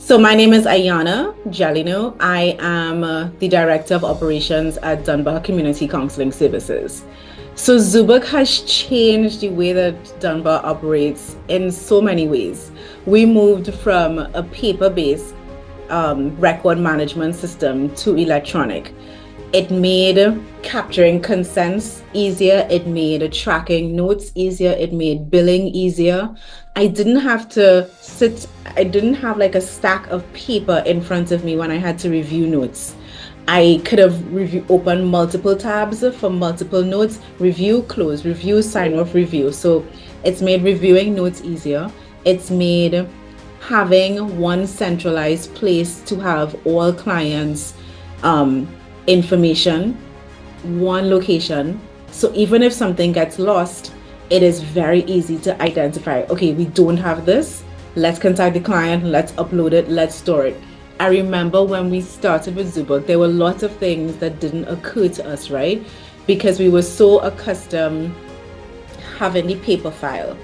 So my name is Ayana Jelino. I am the Director of Operations at Dunbar Community Counseling Services. So Zoobook has changed the way that Dunbar operates in so many ways. We moved from a paper-based record management system to electronic. It made capturing consents easier. It made tracking notes easier. It made billing easier. I didn't have to sit, I didn't have like a stack of paper in front of me when I had to review notes. I could have opened multiple tabs for multiple notes, review, close, review, sign off, review. So it's made reviewing notes easier. It's made having one centralized place to have all clients' information, one location. So even if something gets lost, it is very easy to identify. Okay, we don't have this. Let's contact the client. Let's upload it. Let's store it. I remember when we started with Zoobook, there were lots of things that didn't occur to us, right? Because we were so accustomed having the paper file.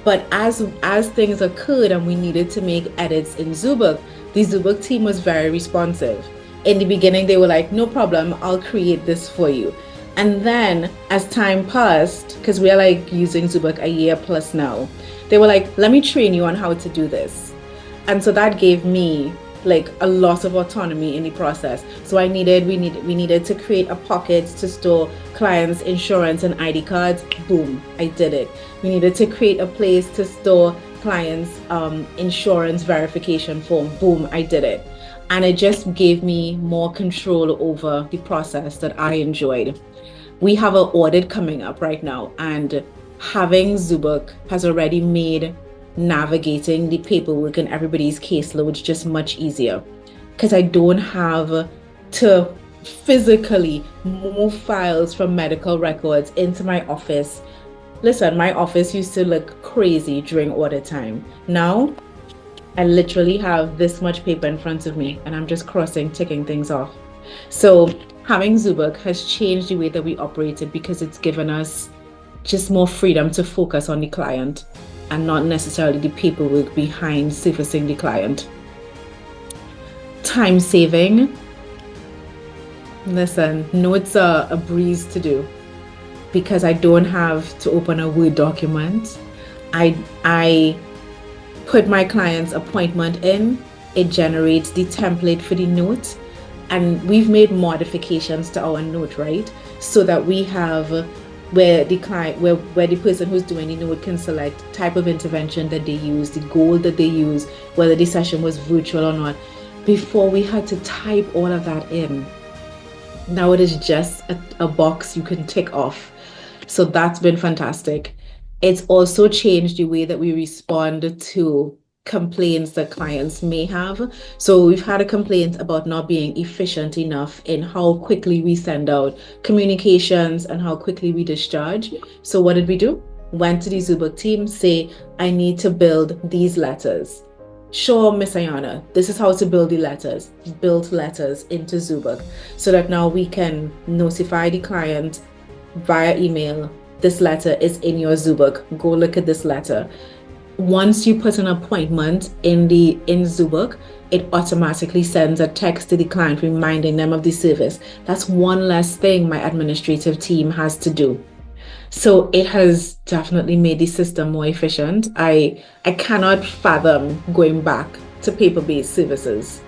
But as things occurred and we needed to make edits in Zoobook, the Zoobook team was very responsive. In the beginning, they were like, no problem, I'll create this for you. And then as time passed, because we are like using Zoobook a year plus now, they were like, let me train you on how to do this. And so that gave me like a lot of autonomy in the process. So we needed to create a pocket to store clients' insurance and ID cards. Boom, I did it. We needed to create a place to store clients' insurance verification form. Boom, I did it. And it just gave me more control over the process that I enjoyed. We have an audit coming up right now, and having Zoobook has already made navigating the paperwork and everybody's caseloads just much easier, because I don't have to physically move files from medical records into my office. Listen, my office used to look crazy during audit time. Now I literally have this much paper in front of me and I'm just ticking things off. So having Zoobook has changed the way that we operated, because it's given us just more freedom to focus on the client and not necessarily the paperwork behind servicing the client. Time saving. Listen, notes are a breeze to do because I don't have to open a Word document. I put my client's appointment in, it generates the template for the note, and we've made modifications to our note, right? So that we have where the client, where the person who's doing the note can select type of intervention that they use, the goal that they use, whether the session was virtual or not. Before, we had to type all of that in. Now it is just a box you can tick off. So that's been fantastic. It's also changed the way that we respond to complaints that clients may have. So we've had a complaint about not being efficient enough in how quickly we send out communications and how quickly we discharge. So what did we do? Went to the Zoobook team, say, I need to build these letters. Sure, Miss Ayana, this is how to build the letters. Build letters into Zoobook so that now we can notify the client via email. This letter is in your Zoobook. Go look at this letter. Once you put an appointment in Zoobook, it automatically sends a text to the client reminding them of the service. That's one less thing my administrative team has to do. So it has definitely made the system more efficient. I cannot fathom going back to paper-based services.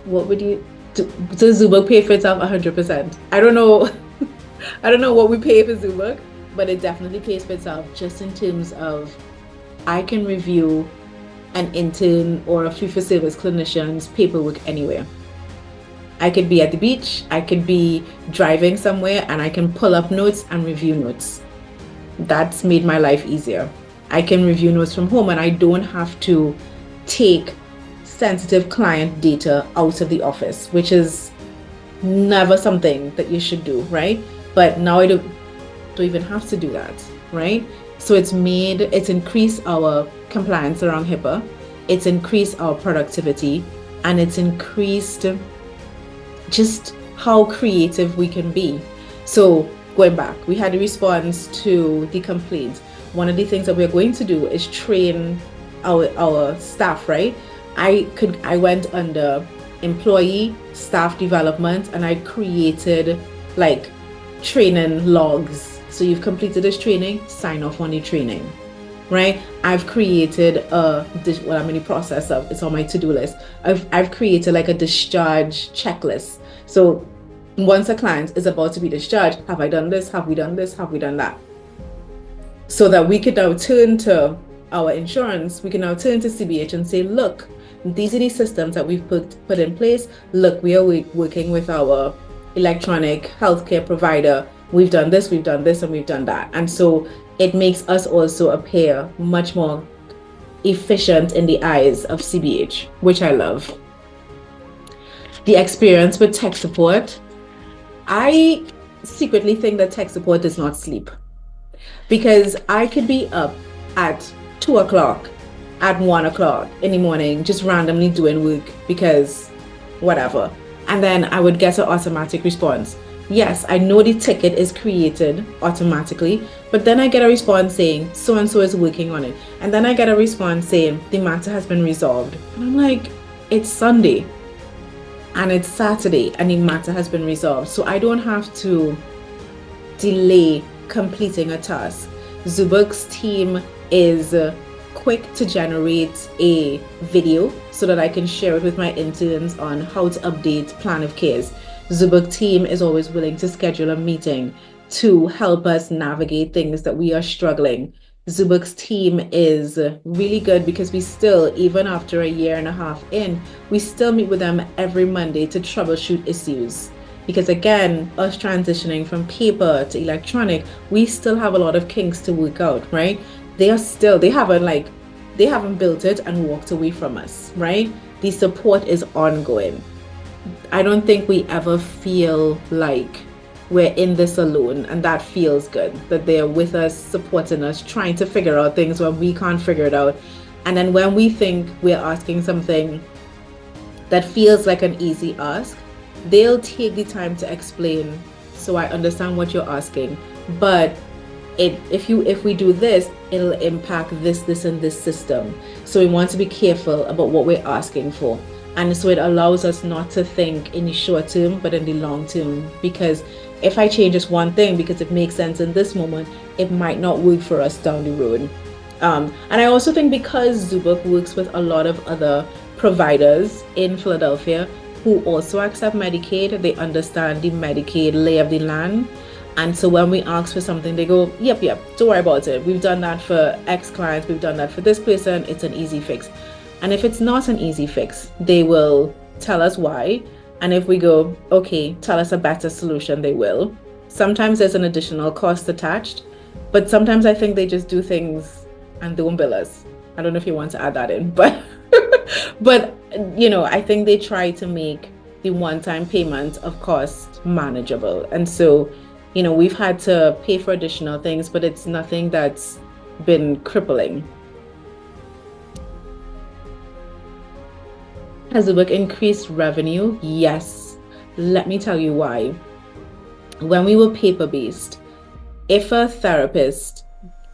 What would you do? Does Zoobook pay for itself 100%? I don't know. I don't know what we pay for Zoobook, but it definitely pays for itself, just in terms of I can review an intern or a fee-for-service clinician's paperwork anywhere. I could be at the beach, I could be driving somewhere, and I can pull up notes and review notes. That's made my life easier. I can review notes from home and I don't have to take sensitive client data out of the office, which is never something that you should do, right? But now I don't even have to do that, right? So it's increased our compliance around HIPAA, it's increased our productivity, and it's increased just how creative we can be. So going back, we had a response to the complaint. One of the things that we're going to do is train our staff, right? I went under employee staff development, and I created like training logs. So you've completed this training, sign off on the training, right? I've created well, I'm in the process of, it's on my to-do list. I've created like a discharge checklist. So once a client is about to be discharged, have I done this? Have we done this? Have we done that? So that we could now turn to our insurance, we can now turn to CBH and say, look, these are the systems that we've put in place. Look, we are working with our electronic healthcare provider. We've done this, and we've done that. And so it makes us also appear much more efficient in the eyes of CBH, which I love. The experience with tech support, I secretly think that tech support does not sleep, because I could be up at 2 o'clock, at 1 o'clock in the morning, just randomly doing work because whatever. And then I would get an automatic response. Yes, I know the ticket is created automatically, but then I get a response saying so-and-so is working on it. And then I get a response saying the matter has been resolved. And I'm like, it's Sunday and it's Saturday and the matter has been resolved. So I don't have to delay completing a task. Zoobook's team is quick to generate a video so that I can share it with my interns on how to update plan of cares. Zoobook team is always willing to schedule a meeting to help us navigate things that we are struggling. Zoobook's team is really good because we still, even after a year and a half in, we still meet with them every Monday to troubleshoot issues. Because again, us transitioning from paper to electronic, we still have a lot of kinks to work out, right? They haven't built it and walked away from us, right? The support is ongoing. I don't think we ever feel like we're in this alone, and that feels good, that they're with us, supporting us, trying to figure out things when we can't figure it out. And then when we think we're asking something that feels like an easy ask, they'll take the time to explain, so I understand what you're asking, but if we do this, it'll impact this and this system. So we want to be careful about what we're asking for. And so it allows us not to think in the short term, but in the long term. Because if I change just one thing because it makes sense in this moment, it might not work for us down the road. And I also think because Zoobook works with a lot of other providers in Philadelphia who also accept Medicaid, they understand the Medicaid lay of the land. And so when we ask for something, they go, yep, don't worry about it. We've done that for X clients. We've done that for this person. It's an easy fix. And if it's not an easy fix, they will tell us why. And if we go, okay, tell us a better solution, they will. Sometimes there's an additional cost attached, but sometimes I think they just do things and don't bill us. I don't know if you want to add that in, but but I think they try to make the one-time payment of cost manageable. And so, we've had to pay for additional things, but it's nothing that's been crippling. Has Zoobook increased revenue? Yes. Let me tell you why. When we were paper-based, if a therapist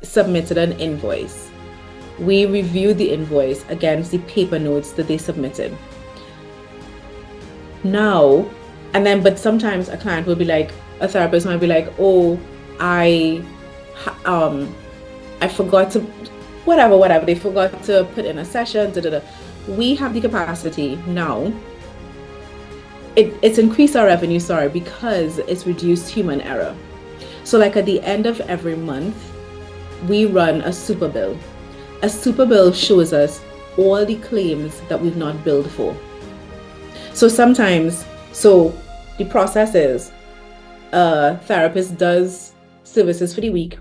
submitted an invoice, we reviewed the invoice against the paper notes that they submitted. Now, but sometimes a client will be like, a therapist might be like, oh, I forgot to, whatever, they forgot to put in a session, We have the capacity now. It's increased our revenue, because it's reduced human error. So like at the end of every month, we run a super bill. A super bill shows us all the claims that we've not billed for. So the process is, a therapist does services for the week.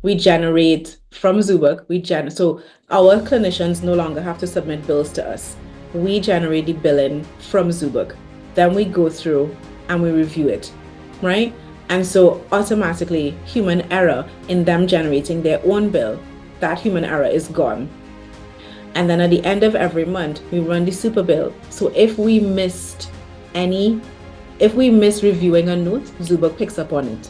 We generate from Zoobook, so our clinicians no longer have to submit bills to us. We generate the billing from Zoobook. Then we go through and we review it, right? And so automatically human error in them generating their own bill, that human error is gone. And then at the end of every month, we run the super bill. So if we miss reviewing a note, Zoobook picks up on it.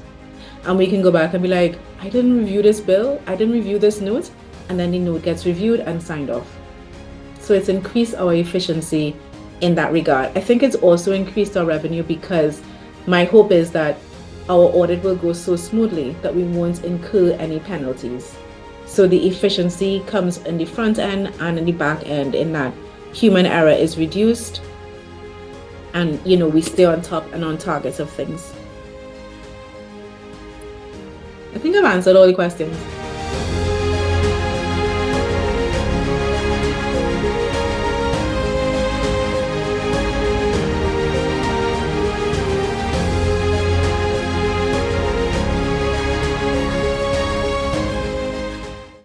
And we can go back and be like, I didn't review this bill, I didn't review this note, and then the note gets reviewed and signed off. So it's increased our efficiency in that regard. I think it's also increased our revenue because my hope is that our audit will go so smoothly that we won't incur any penalties. So the efficiency comes in the front end and in the back end, in that human error is reduced and we stay on top and on target of things. I think I've answered all the questions.